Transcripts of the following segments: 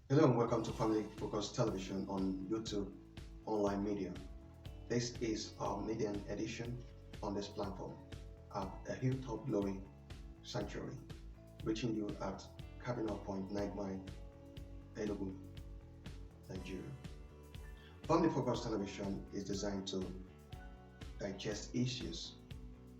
Hello and welcome to Family Focus Television on YouTube online media. This is our median edition on this platform at a Hilltop Glory Sanctuary, reaching you at Cardinal Point, Night Mine, Enugu, Nigeria. Family Focus Television is designed to digest issues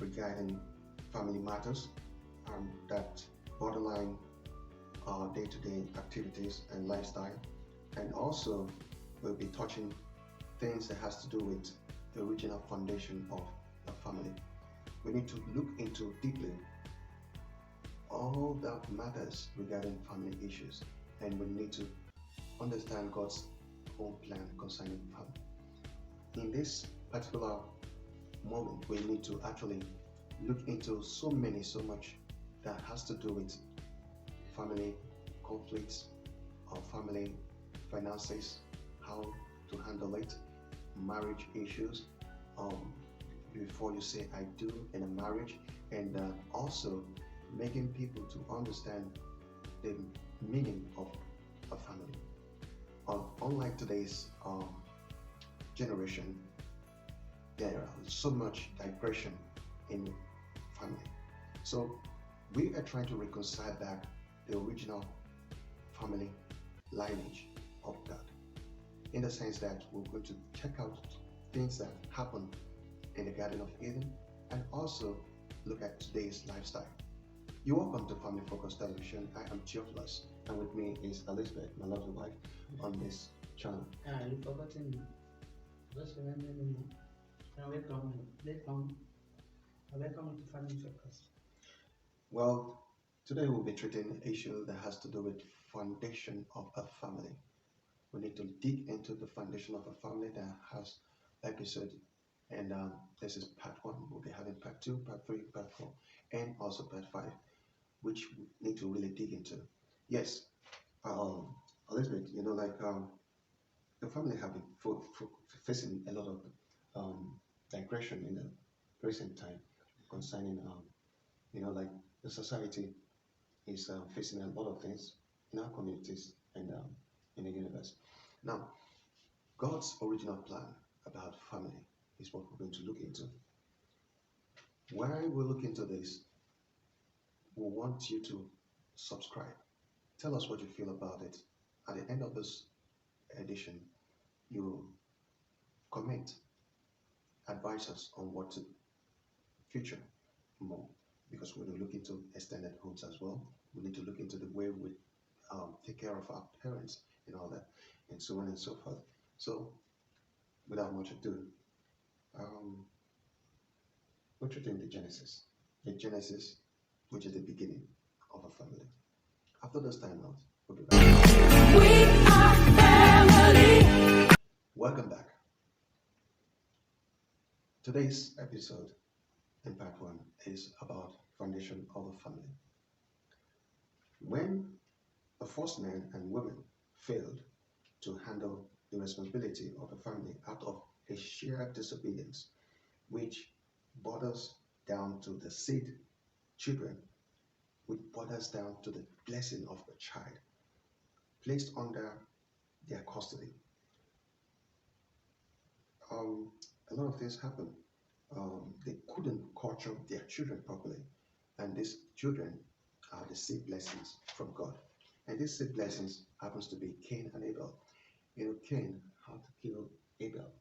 regarding family matters that borderline our day-to-day activities and lifestyle, and also we'll be touching things that has to do with the original foundation of a family. We need to look into deeply all that matters regarding family issues, and we need to understand God's own plan concerning family. In this particular moment, we need to actually look into so much that has to do with family conflicts or family finances, how to handle it, marriage issues, um, before you say I do in a marriage, and also making people to understand the meaning of a family. Unlike today's generation, there is so much digression in family. So we are trying to reconcile back the original family lineage of God, in the sense that we're going to check out things that happened in the Garden of Eden and also look at today's lifestyle. You're welcome to Family Focus Television. I am Theophilus, and with me is Elizabeth, my lovely wife, on this channel. You've forgotten me. Just remember me. Welcome. Welcome. Welcome to Family Focus. Well, today we'll be treating an issue that has to do with foundation of a family. We need to dig into the foundation of a family that has episode, and this is part one. We'll be having part two, part three, part four, and also part five, which we need to really dig into. Yes, Elizabeth, the family have been facing a lot of digression in the recent time concerning, like the society is facing a lot of things in our communities and in the universe. Now, God's original plan about family is what we're going to look into. While we look into this, we want you to subscribe. Tell us what you feel about it. At the end of this edition, you comment, advise us on what to feature more, because we're going to look into extended homes as well. We need to look into the way we take care of our parents and all that, and so on and so forth. So, without much ado, um, we're treating the Genesis. The Genesis, which is the beginning of a family. After this time out, we'll be back. We are family. Welcome back. Today's episode in part one is about foundation of a family. When the first men and women failed to handle the responsibility of a family out of a sheer disobedience, which borders down to the seed children, which borders down to the blessing of the child placed under their custody. A lot of things happen. They couldn't culture their children properly, and these children are the seed blessings from God. And these seed blessings happens to be Cain and Abel. Cain had to kill Abel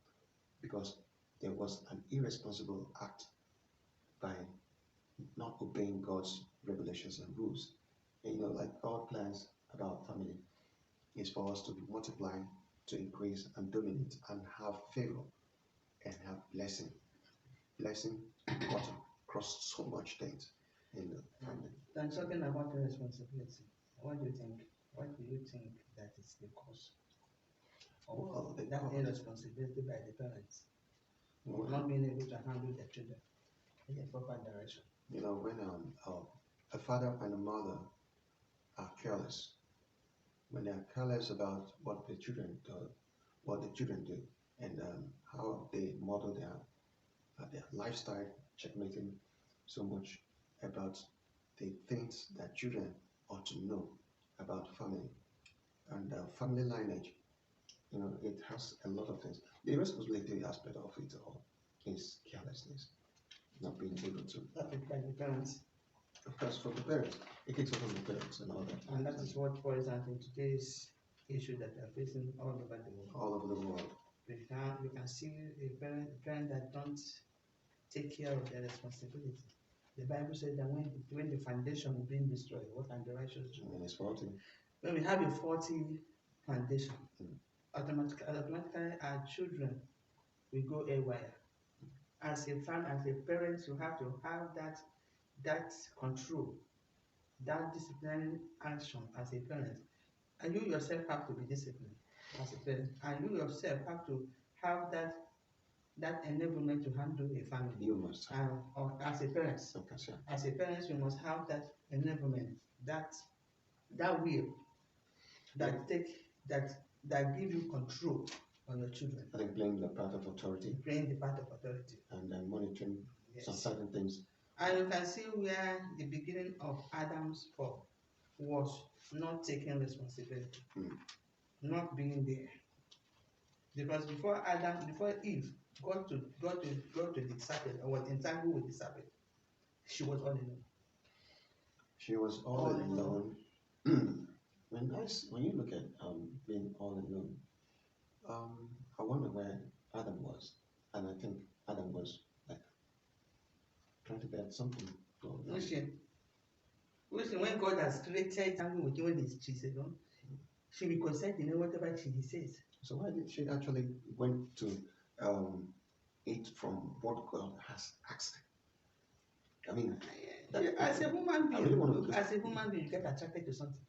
because there was an irresponsible act by not obeying God's regulations and rules. And like God plans about family is for us to be multiplying, to increase and dominate and have favor and have blessing. Blessing got across so much things in the family. And talking about the responsibility, what do you think? What do you think that is the cause of that irresponsibility by the parents of not being able to handle their children in a proper direction? When a father and a mother are careless, when they are careless about what the children do, and how they model their lifestyle, checkmating so much about the things that children ought to know about family, and family lineage, it has a lot of things. The responsibility aspect of it all is carelessness, not being able to. That is by the parents. Of course, from the parents, it kicks off from the parents and all that. And that is what, for example, in today's issue that we are facing all over the world. All over the world. You can see a parent that don't take care of their responsibility. The Bible says that when the foundation is being destroyed, what can the righteous do? And it's faulty. When we have a faulty foundation, automatically our children will go haywire. As a parent, you have to have that control, that disciplinary action as a parent. And you yourself have to be disciplined as a parent. And you yourself have to have that enablement to handle a family. You must. Or as a parent. Okay, sure. As a parent, you must have that enablement, that will that give you control on your children. I think playing the part of authority. Playing the part of authority. And then monitoring some certain things. And you can see where the beginning of Adam's fall was not taking responsibility, not being there. Because before Eve got to the serpent, or was entangled with the serpent, she was all alone. She was all alone. When you look at being all alone, I wonder where Adam was, and I think Adam was like trying to get something. Listen, when God has created something with you when she said, she will consent in whatever he says. So why did she actually went to eat from what God has asked her? I mean, as a human being, you get attracted to something.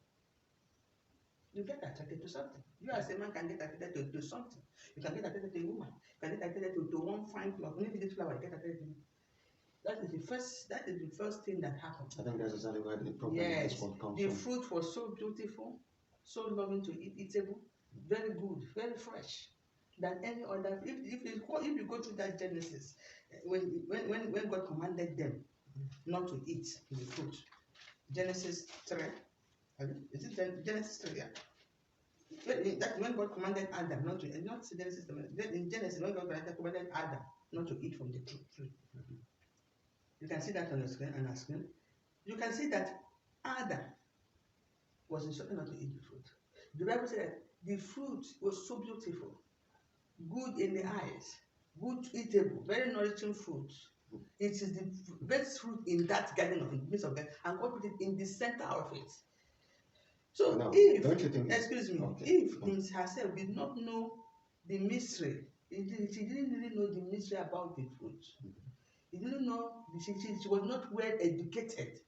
You get attracted to something. You as a man can get attracted to something. You can get attracted to a woman. You can get attracted to one fine flower. Maybe this flower, you get attracted to it. That is the first thing that happened. I think that's exactly where the problem of this world comes from. The fruit was so beautiful, so loving to eat, eatable, very good, very fresh. Than any other. If you go through that Genesis, when God commanded them not to eat the fruit, Genesis 3. Is it Genesis 3? Yeah. When God commanded Adam not to, not Genesis 3. In Genesis, when God commanded Adam not to eat from the fruit. You can see that on the screen, You can see that Adam was instructed not to eat the fruit. The Bible said that the fruit was so beautiful, good in the eyes, good eatable, very nourishing fruit. It is the best fruit in that garden of the midst of that, and God put it in the center of it. So now, if, okay. if herself did not know the mystery, she didn't really know the mystery about the fruit. He didn't know, she was not well educated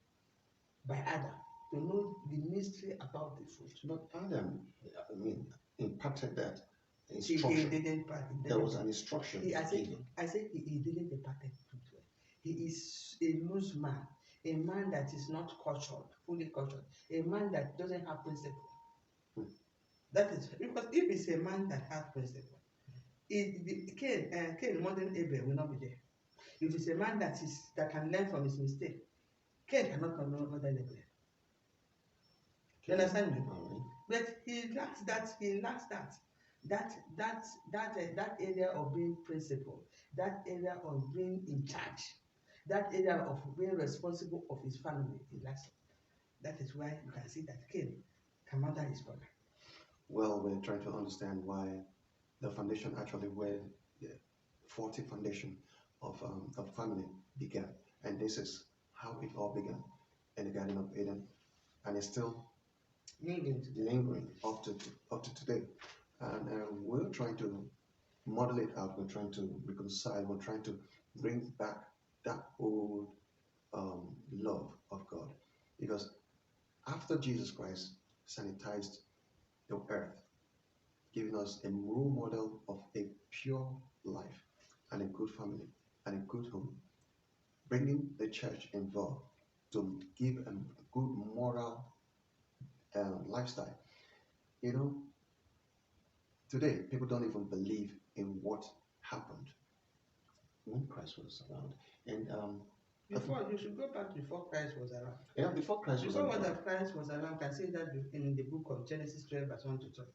by Adam to know the mystery about the fruit. But Adam, imparted that instruction. He didn't there was an instruction. I said he didn't impart it. He is a loose man, a man that is not cultured, fully cultured, a man that doesn't have principle. That is because if it's a man that has principle, Cain, modern Abel will not be there. If it's a man that can learn from his mistake, Cain cannot come another level. You understand me? But he lacks that area of being principled, that area of being in charge, that area of being responsible of his family. He lacks it. That is why you can see that Cain can murder his brother. Well, we're trying to understand why the foundation actually where the faulty foundation of family began, and this is how it all began in the Garden of Eden, and it's still lingering up to today. And we're trying to model it out. We're trying to reconcile. We're trying to bring back that old love of God, because after Jesus Christ sanitized the earth, giving us a role model of a pure life and a good family and a good home, bringing the church involved to give a good moral lifestyle. Today people don't even believe in what happened when Christ was around, and Before you should go back before Christ was around. Yeah, before Christ was around. Before Christ was around, can see that in the book of Genesis 12, verse 1 to 12.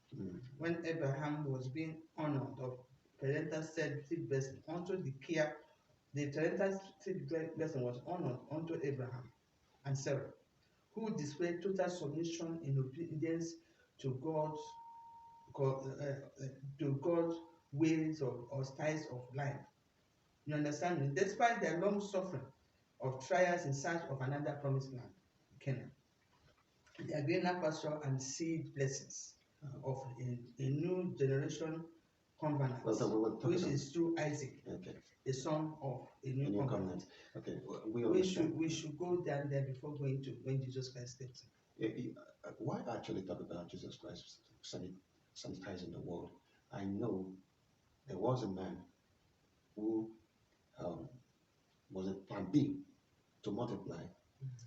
When Abraham was being honored of parental seed blessing unto the care, the parental seed blessing was honored unto Abraham and Sarah, who displayed total submission in obedience to God's ways or styles of life. You understand me? Despite their long suffering of trials in search of another promised land, Canaan, their greener pasture and seed blessings of a new generation covenant, which is through Isaac, the son of a new covenant. Okay, we should go down there before going to when Jesus Christ steps in. Why actually talk about Jesus Christ sanitizing the world? I know there was a man who was a plan B to multiply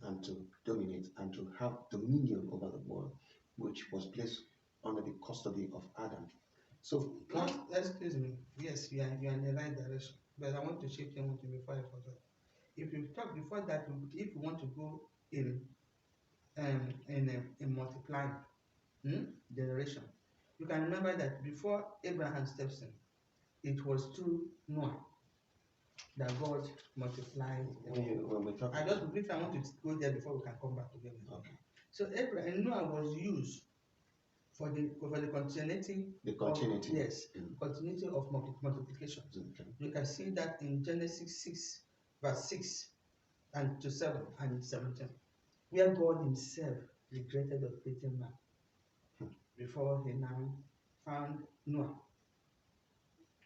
and to dominate and to have dominion over the world, which was placed under the custody of Adam. So, excuse me. Yes, you are in the right direction. But I want to check in with you before I forget. If you talk before that, if you want to go in multiplying generation, you can remember that before Abraham steps in, it was through Noah that God multiplied. When we talk, I want to go there before we can come back together. Okay. So Noah was used for the continuity. The continuity. Continuity of multiplication. Okay. You can see that in Genesis 6, verse 6 and to 7 and 17, where God Himself regretted of creating man before He now found Noah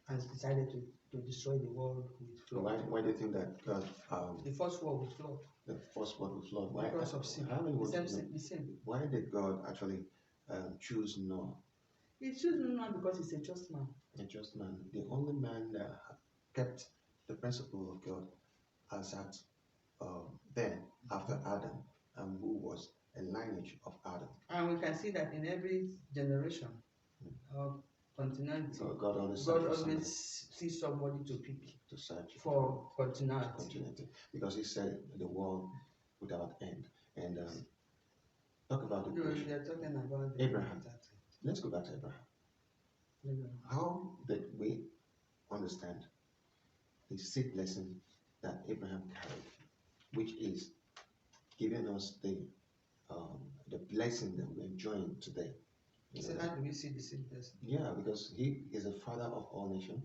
and decided to destroy the world with flood. Why do you think that God? The first world with flood. The first world with flood. Why? Because of sin. The same. Why did God actually choose Noah? He chose Noah because he's a just man. A just man. The only man that kept the principle of God as at then after Adam, who was a lineage of Adam. And we can see that in every generation of continuity, so God always sees somebody to pick to search for continuity. Because He said the world without end. And talk about the creation. You're talking about Abraham. Let's go back to Abraham. How did we understand the seed blessing that Abraham carried, which is giving us the blessing that we're enjoying today? So how do we see the seed blessing? Yeah, because he is a father of all nations,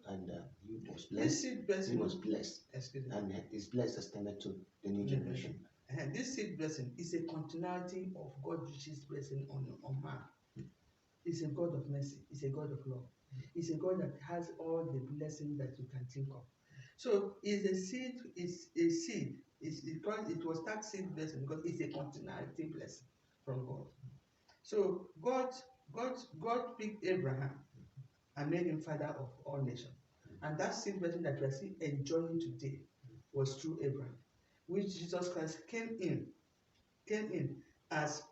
and he was blessed. This seed blessing, he was blessed, and his blessed extended to the new generation. And this seed blessing is a continuity of God's blessing on man. He's a God of mercy. He's a God of love. He's a God that has all the blessings that you can think of. So is a seed. It was that seed blessing because it's a continuity blessing from God. So God picked Abraham and made him father of all nations. And that seed blessing that we are still enjoying today was through Abraham, which Jesus Christ came in as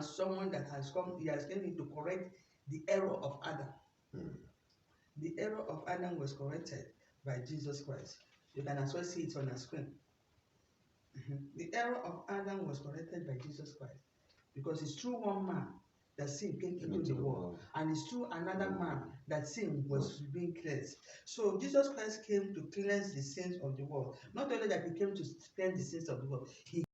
someone that has come. He has came in to correct the error of Adam. The error of Adam was corrected by Jesus Christ. You can as well see it on the screen. The error of Adam was corrected by Jesus Christ. Because it's through one man that sin came into the world, and it's through another man that sin was being cleansed. So Jesus Christ came to cleanse the sins of the world. Not only that He came to cleanse the sins of the world, He